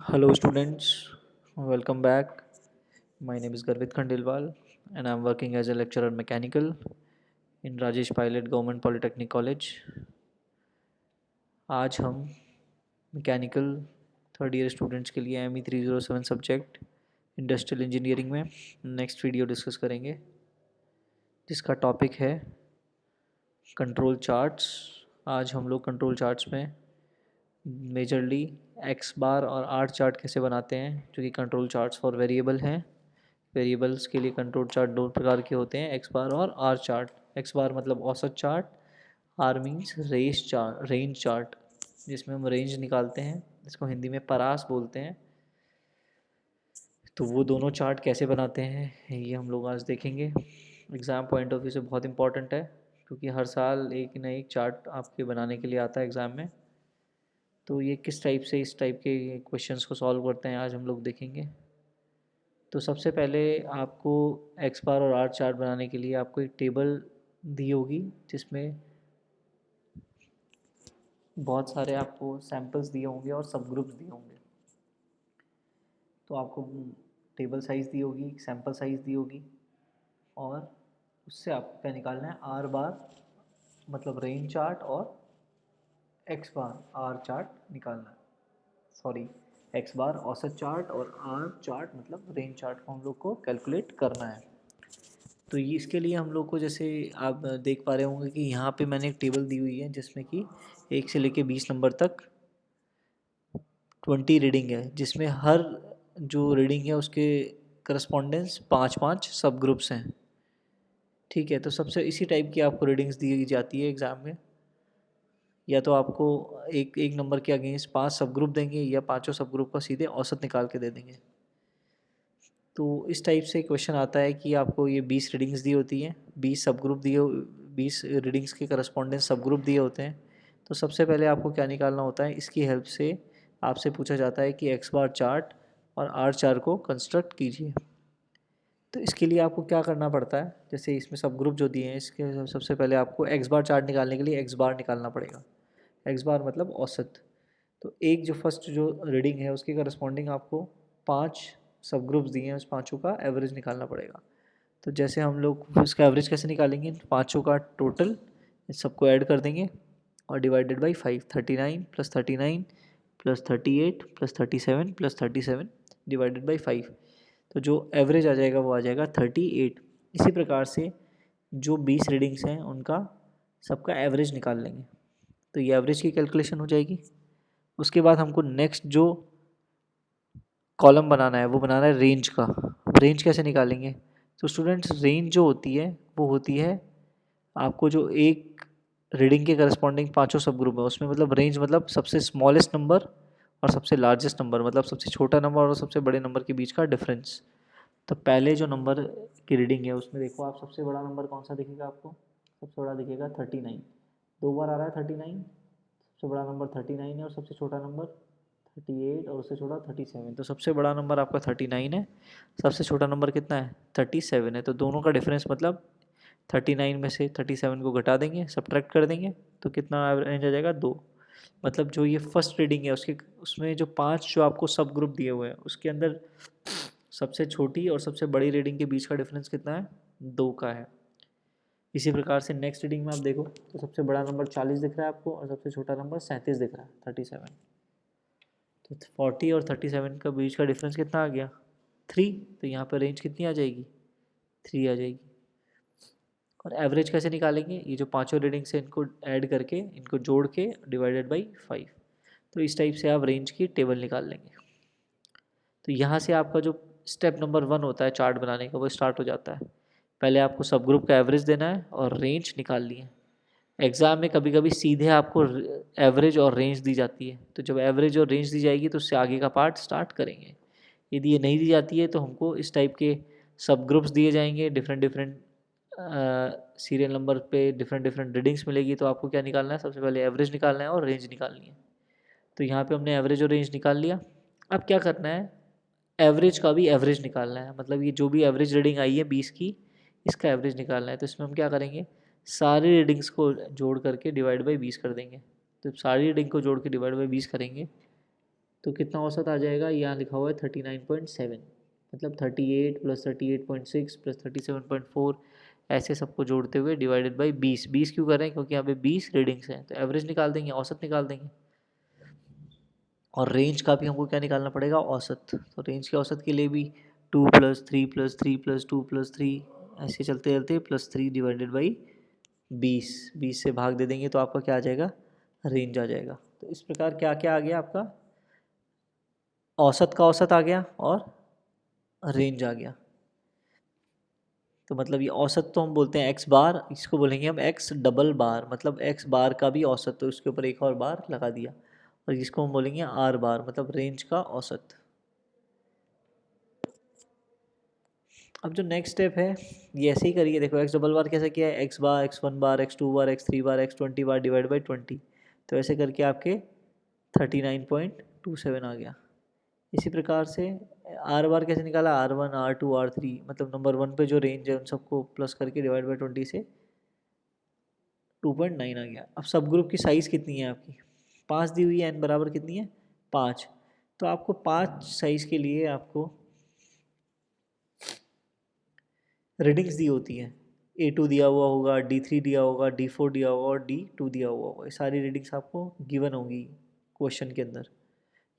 Hello, students. Welcome back. My name is Garvit Khandelwal, and I'm working as a lecturer mechanical in Rajesh Pilot Government Polytechnic College. आज हम mechanical third year students के लिए ME 307 subject industrial engineering में next video discuss करेंगे, जिसका topic है control charts. आज हम लोग कंट्रोल चार्ट्स में मेजरली एक्स बार और आर चार्ट कैसे बनाते हैं, जो कि कंट्रोल चार्ट्स फॉर वेरिएबल हैं। वेरिएबल्स के लिए कंट्रोल चार्ट दो प्रकार के होते हैं, एक्स बार और आर चार्ट। एक्स बार मतलब औसत chart, R means range chart, जिसमें हम रेंज निकालते हैं, जिसको हिंदी में परास बोलते हैं। तो वो दोनों चार्ट कैसे बनाते हैं ये हम लोग आज देखेंगे। एग्ज़ाम पॉइंट ऑफ व्यू से बहुत इंपॉर्टेंट है, क्योंकि हर साल एक ना एक चार्ट आपके बनाने के लिए आता है एग्ज़ाम में। तो ये किस टाइप से इस टाइप के क्वेश्चंस को सॉल्व करते हैं आज हम लोग देखेंगे। तो सबसे पहले आपको एक्स बार और आर चार्ट बनाने के लिए आपको एक टेबल दी होगी, जिसमें बहुत सारे आपको सैम्पल्स दिए होंगे और सब ग्रुप्स दिए होंगे। तो आपको टेबल साइज़ दी होगी, सैम्पल साइज़ दी होगी, और उससे आपको क्या निकालना है, आर बार मतलब रेंज चार्ट और एक्स बार आर चार्ट निकालना है। सॉरी, एक्स बार औसत चार्ट और आर चार्ट मतलब रेंज चार्ट को हम लोग को कैलकुलेट करना है। तो ये इसके लिए हम लोग को, जैसे आप देख पा रहे होंगे कि यहाँ पे मैंने एक टेबल दी हुई है, जिसमें कि 1 से लेके 20 नंबर तक 20 रीडिंग है, जिसमें हर जो रीडिंग है उसके करस्पॉन्डेंस 5-5 सब ग्रुप्स हैं। ठीक है, तो सबसे इसी टाइप की आपको रीडिंग्स दी जाती है एग्ज़ाम में। या तो आपको एक एक नंबर के अगेंस्ट 5 सब ग्रुप देंगे, या पाँचों सब ग्रुप का सीधे औसत निकाल के दे देंगे। तो इस टाइप से क्वेश्चन आता है कि आपको ये 20 रीडिंग्स दी होती हैं, 20 सब ग्रुप 20 रीडिंग्स के करस्पॉन्डेंस सब ग्रुप दिए होते हैं। तो सबसे पहले आपको क्या निकालना होता है, इसकी हेल्प से आपसे पूछा जाता है कि एक्स बार चार्ट और आर चार्ट को कंस्ट्रक्ट कीजिए। तो इसके लिए आपको क्या करना पड़ता है, जैसे इसमें सब ग्रुप जो दिए हैं, इसके सबसे पहले आपको एक्स बार चार्ट निकालने के लिए एक्स बार निकालना पड़ेगा। एक्स बार मतलब औसत। तो एक जो फर्स्ट जो रीडिंग है उसके करस्पॉन्डिंग आपको 5 सब ग्रुप्स दिए हैं, उस पाँचों का एवरेज निकालना पड़ेगा। तो जैसे हम लोग उसका एवरेज कैसे निकालेंगे, पाँचों का टोटल इस सबको ऐड कर देंगे और divided by 5, 39 plus 39 plus 38 plus 37 plus 37 divided by 5। तो जो एवरेज आ जाएगा वो आ जाएगा 38। इसी प्रकार से जो 20 रीडिंग्स हैं उनका सबका एवरेज निकाल लेंगे। तो ये एवरेज की कैलकुलेशन हो जाएगी। उसके बाद हमको नेक्स्ट जो कॉलम बनाना है वो बनाना है रेंज का। रेंज कैसे निकालेंगे, तो स्टूडेंट्स रेंज जो होती है वो होती है आपको जो एक रीडिंग के करस्पॉन्डिंग पांचों सब ग्रुप है उसमें, मतलब रेंज मतलब सबसे स्मॉलेस्ट नंबर और सबसे लार्जेस्ट नंबर, मतलब सबसे छोटा नंबर और सबसे बड़े नंबर के बीच का डिफरेंस। तो पहले जो नंबर की रीडिंग है उसमें देखो आप, सबसे बड़ा नंबर कौन सा दिखेगा आपको, सबसे बड़ा दिखेगा 39। दो बार आ रहा है 39, सबसे बड़ा नंबर 39 है और सबसे छोटा नंबर 38 और उससे छोटा 37। तो सबसे बड़ा नंबर आपका 39 है, सबसे छोटा नंबर कितना है 37 है। तो दोनों का डिफरेंस मतलब 39 में से 37 को घटा देंगे, सब्ट्रैक्ट कर देंगे, तो कितना रेंज आ जाएगा 2। मतलब जो ये फर्स्ट रीडिंग है उसके उसमें जो 5 जो आपको सब ग्रुप दिए हुए हैं उसके अंदर सबसे छोटी और सबसे बड़ी रीडिंग के बीच का डिफरेंस कितना है, 2 का है। इसी प्रकार से नेक्स्ट रीडिंग में आप देखो तो सबसे बड़ा नंबर 40 दिख रहा है आपको और सबसे छोटा नंबर 37 दिख रहा है, 37। तो 40 और 37 का बीच का डिफरेंस कितना आ गया, 3। तो यहाँ पर रेंज कितनी आ जाएगी, 3 आ जाएगी। और एवरेज कैसे निकालेंगे, ये जो पांचों रीडिंग्स हैं इनको ऐड करके, इनको जोड़ के डिवाइडेड बाई 5। तो इस टाइप से आप रेंज की टेबल निकाल लेंगे। तो यहाँ से आपका जो स्टेप नंबर 1 होता है चार्ट बनाने का वो स्टार्ट हो जाता है। पहले आपको सब ग्रुप का एवरेज देना है और रेंज निकाल लिए। एग्ज़ाम में कभी कभी सीधे आपको एवरेज और रेंज दी जाती है, तो जब एवरेज और रेंज दी जाएगी तो उससे आगे का पार्ट स्टार्ट करेंगे। यदि ये नहीं दी जाती है तो हमको इस टाइप के सब ग्रुप्स दिए जाएंगे, डिफरेंट डिफरेंट सीरियल नंबर पे डिफरेंट डिफरेंट रीडिंग्स मिलेगी। तो आपको क्या निकालना है, सबसे पहले एवरेज निकालना है और रेंज निकालनी है। तो यहाँ पे हमने एवरेज और रेंज निकाल लिया। अब क्या करना है, एवरेज का भी एवरेज निकालना है, मतलब ये जो भी एवरेज रीडिंग आई है 20 की, इसका एवरेज निकालना है। तो इसमें हम क्या करेंगे, सारी रीडिंग्स को जोड़ करके डिवाइड बाई 20 कर देंगे। तो सारी रीडिंग को जोड़ के डिवाइड बाई 20 करेंगे तो कितना औसत आ जाएगा, यहाँ लिखा हुआ है 39.7, मतलब 38 प्लस 38.6 प्लस 37.4, ऐसे सबको जोड़ते हुए डिवाइडेड बाई 20। 20 क्यों कर रहे हैं, क्योंकि यहाँ पे 20 रीडिंग्स हैं, तो एवरेज निकाल देंगे, औसत निकाल देंगे। और रेंज का भी हमको क्या निकालना पड़ेगा, औसत। तो रेंज के औसत के लिए भी 2 प्लस 3 प्लस 3 प्लस 2 प्लस 3, ऐसे चलते चलते प्लस 3 डिवाइडेड बाई 20। 20 से भाग दे देंगे तो आपका क्या आ जाएगा, रेंज आ जाएगा। तो इस प्रकार क्या क्या आ गया आपका, औसत का औसत आ गया और रेंज आ गया। तो मतलब ये औसत तो हम बोलते हैं एक्स बार, इसको बोलेंगे हम एक्स डबल बार, मतलब एक्स बार का भी औसत, तो इसके ऊपर एक और बार लगा दिया। और इसको हम बोलेंगे आर बार, मतलब रेंज का औसत। अब जो नेक्स्ट स्टेप है ये ऐसे ही करिए, देखो एक्स डबल बार कैसे किया है, X bar, X one bar, X two bar, X three bar, X 20 bar divide by 20। तो ऐसे करके आपके 39.27 आ गया। इसी प्रकार से आर बार कैसे निकाला, R1 R2 R3, मतलब नंबर 1 पे जो रेंज है उन सबको प्लस करके डिवाइड बाई 20 से 2.9 आ गया। अब सब ग्रुप की साइज़ कितनी है आपकी, 5 दी हुई है, n बराबर कितनी है 5। तो आपको 5 साइज़ के लिए आपको रीडिंग्स दी होती है, A2 दिया हुआ होगा, D3 दिया होगा, D4 दिया होगा और D2 दिया हुआ होगा। ये सारी रीडिंग्स आपको गिवन होगी क्वेश्चन के अंदर,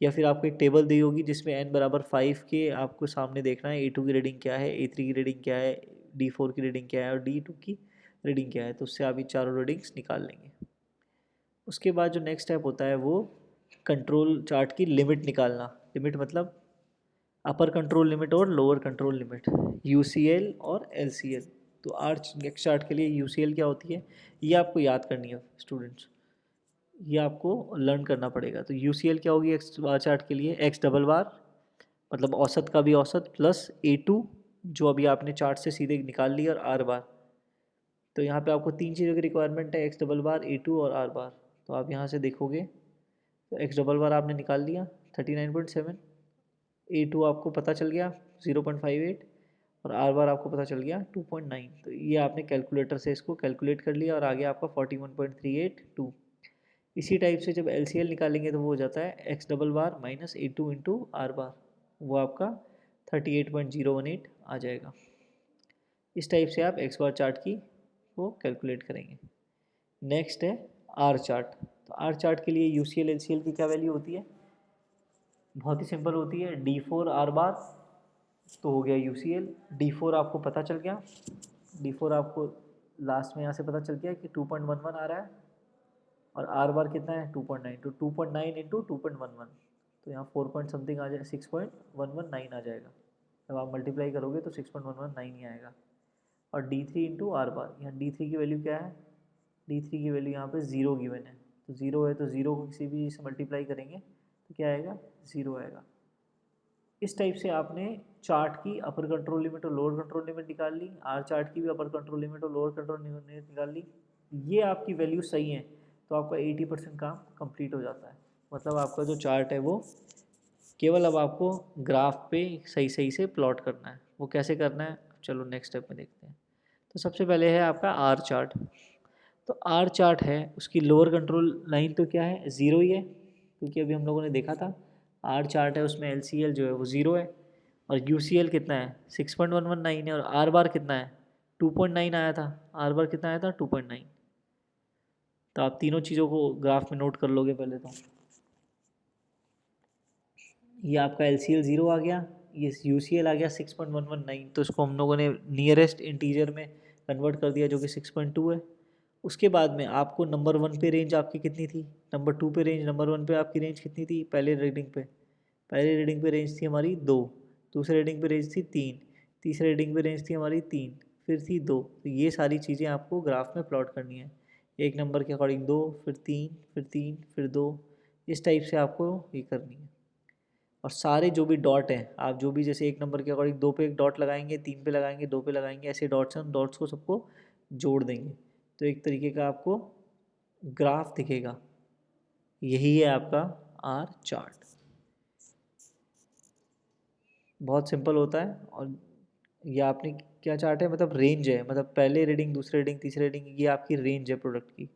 या फिर आपको एक टेबल दी होगी जिसमें n बराबर 5 के आपको सामने देखना है A2 की रीडिंग क्या है, A3 की रीडिंग क्या है, D4 की रीडिंग क्या है और D2 की रीडिंग क्या है। तो उससे आप ये चारों रीडिंग्स निकाल लेंगे। उसके बाद जो नेक्स्ट स्टेप होता है वो कंट्रोल चार्ट की लिमिट निकालना। लिमिट मतलब अपर कंट्रोल लिमिट और लोअर कंट्रोल लिमिट, UCL और LCL। तो आर नेक्स्ट चार्ट के लिए UCL क्या होती है ये आपको याद करनी है स्टूडेंट्स, ये आपको लर्न करना पड़ेगा। तो UCL क्या होगी एक्स बार चार्ट के लिए, एक्स डबल बार मतलब औसत का भी औसत प्लस A2 जो अभी आपने चार्ट से सीधे निकाल लिया और आर बार। तो यहाँ पे आपको तीन चीज़ों की रिक्वायरमेंट है, एक्स डबल बार, A2 और आर बार। तो आप यहाँ से देखोगे तो एक्स डबल बार आपने निकाल लिया 39.7, A2 आपको पता चल गया 0.58 और आर बार आपको पता चल गया 2.9। तो ये आपने कैलकुलेटर से इसको कैलकुलेट कर लिया और आ गया आपका 41.382। इसी टाइप से जब LCL निकालेंगे तो वो हो जाता है X double bar minus A2 into R bar, वो आपका 38.018 आ जाएगा। इस टाइप से आप एक्स बार चार्ट की वो कैलकुलेट करेंगे। नेक्स्ट है आर चार्ट। तो आर चार्ट के लिए UCL LCL की क्या वैल्यू होती है, बहुत ही सिंपल होती है, D4 आर बार तो हो गया UCL। D4 आपको पता चल गया, D4 आपको लास्ट में यहाँ से पता चल गया कि 2.11 आ रहा है और आर बार कितना है 2.9, तो 2.9 इंटू 2.11, तो यहाँ 4 पॉइंट समथिंग आ जाए 6.119 आ जाएगा। जब आप मल्टीप्लाई करोगे तो 6.119 ही आएगा। और D3 इंटू आर बार, यहाँ D3 की वैल्यू क्या है, D3 की वैल्यू यहाँ पे 0 गिवन है, तो 0 है तो 0 को किसी भी से मल्टीप्लाई करेंगे तो क्या आएगा 0 आएगा। इस टाइप से आपने चार्ट की अपर कंट्रोल लिमिट और लोअर कंट्रोल लिमिट निकाल ली, आर चार्ट की भी अपर कंट्रोल लिमिट और लोअर कंट्रोल लिमिट निकाल ली। ये आपकी वैल्यू सही है तो आपका 80% काम कंप्लीट हो जाता है। मतलब आपका जो चार्ट है वो केवल अब आपको ग्राफ पे सही सही से प्लॉट करना है। वो कैसे करना है चलो नेक्स्ट स्टेप में देखते हैं। तो सबसे पहले है आपका आर चार्ट। तो आर चार्ट है उसकी लोअर कंट्रोल लाइन तो क्या है 0 ही है, क्योंकि अभी हम लोगों ने देखा था आर चार्ट है उसमें LCL जो है वो 0 है और UCL कितना है 6.119 है और आर बार कितना है 2.9 आया था, आर बार कितना आया था 2.9। तो आप तीनों चीज़ों को ग्राफ में नोट कर लोगे पहले तो। ये आपका LCL 0 आ गया, ये UCL आ गया 6.119, तो इसको हम लोगों ने नियरेस्ट इंटीजर में कन्वर्ट कर दिया जो कि 6.2 है। उसके बाद में आपको नंबर 1 पे रेंज आपकी कितनी थी, नंबर 2 पे रेंज, नंबर 1 पे आपकी रेंज कितनी थी पहले रीडिंग पे, पहले रीडिंग पे रेंज थी हमारी 2, दूसरे रीडिंग पे रेंज थी 3, तीसरे रीडिंग पे रेंज थी हमारी 3, फिर थी 2। तो ये सारी चीज़ें आपको ग्राफ में प्लॉट करनी है, एक नंबर के अकॉर्डिंग 2, फिर 3, फिर 3, फिर 2, इस टाइप से आपको ये करनी है। और सारे जो भी डॉट हैं आप जो भी जैसे एक नंबर के अकॉर्डिंग 2 पे एक डॉट लगाएंगे, 3 पे लगाएंगे, 2 पे लगाएंगे, ऐसे डॉट्स हैं, उन डॉट्स को सबको जोड़ देंगे तो एक तरीके का आपको ग्राफ दिखेगा। यही है आपका आर चार्ट, बहुत सिंपल होता है। और ये आपने क्या चार्ट है, मतलब रेंज है, मतलब पहले रीडिंग, दूसरे रीडिंग, तीसरे रीडिंग, ये आपकी रेंज है प्रोडक्ट की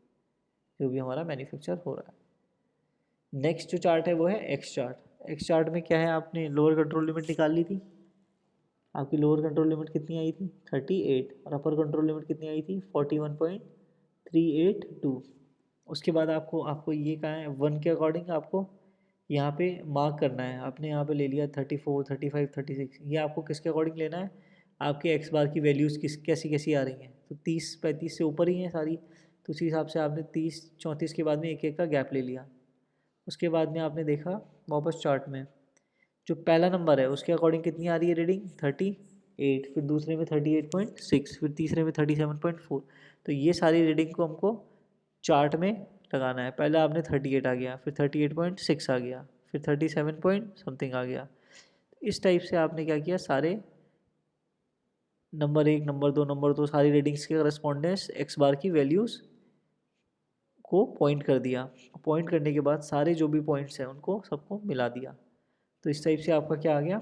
जो भी हमारा मैन्युफैक्चर हो रहा है। नेक्स्ट जो चार्ट है वो है एक्स चार्ट। एक्स चार्ट में क्या है, आपने लोअर कंट्रोल लिमिट निकाल ली थी, आपकी लोअर कंट्रोल लिमिट कितनी आई थी 38, और अपर कंट्रोल लिमिट कितनी आई थी 41.382। उसके बाद आपको आपको ये कहाँ है, वन के अकॉर्डिंग आपको यहाँ पे मार्क करना है। आपने यहाँ पे ले लिया 34, 35, 36, ये आपको किसके अकॉर्डिंग लेना है, आपके एक्स बार की वैल्यूज़ कैसी कैसी आ रही हैं, तो 30 35 से ऊपर ही हैं सारी, तो उसी हिसाब से आपने 30 34 के बाद में एक एक का गैप ले लिया। उसके बाद में आपने देखा वापस चार्ट में, जो पहला नंबर है उसके अकॉर्डिंग कितनी आ रही है रीडिंग 38, फिर दूसरे में 38.6, फिर तीसरे में 37.4। तो ये सारी रीडिंग को हमको चार्ट में लगाना है। पहले आपने 38 आ गया, फिर 38.6 आ गया, फिर 37 पॉइंट समथिंग आ गया। इस टाइप से आपने क्या किया, सारे नंबर 1, नंबर 2, नंबर 2 सारी रीडिंग्स के करस्पॉन्डेंस एक्स बार की वैल्यूज़ को पॉइंट कर दिया। पॉइंट करने के बाद सारे जो भी पॉइंट्स हैं उनको सबको मिला दिया। तो इस टाइप से आपका क्या आ गया,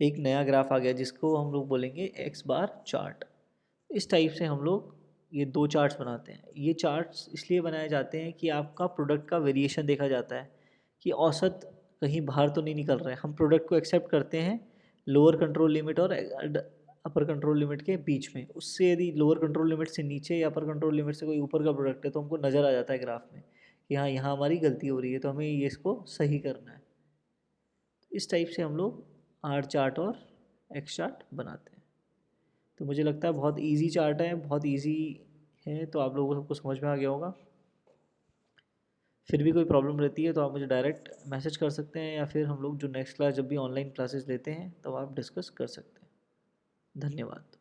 एक नया ग्राफ आ गया जिसको हम लोग बोलेंगे एक्स बार चार्ट। इस टाइप से हम लोग ये दो चार्ट्स बनाते हैं। ये चार्ट्स इसलिए बनाए जाते हैं कि आपका प्रोडक्ट का वेरिएशन देखा जाता है कि औसत कहीं बाहर तो नहीं निकल रहा है। हम प्रोडक्ट को एक्सेप्ट करते हैं लोअर कंट्रोल लिमिट और अपर कंट्रोल लिमिट के बीच में। उससे यदि लोअर कंट्रोल लिमिट से नीचे या अपर कंट्रोल लिमिट से कोई ऊपर का प्रोडक्ट है तो हमको नज़र आ जाता है ग्राफ में कि हाँ यहाँ हमारी गलती हो रही है, तो हमें ये इसको सही करना है। इस टाइप से हम लोग आर चार्ट और एक्स चार्ट बनाते हैं। तो मुझे लगता है बहुत इजी चार्ट है, बहुत इजी है, तो आप लोगों को सबको समझ में आ गया होगा। फिर भी कोई प्रॉब्लम रहती है तो आप मुझे डायरेक्ट मैसेज कर सकते हैं, या फिर हम लोग जो नेक्स्ट क्लास जब भी ऑनलाइन क्लासेस लेते हैं तब आप डिस्कस कर सकते हैं। धन्यवाद।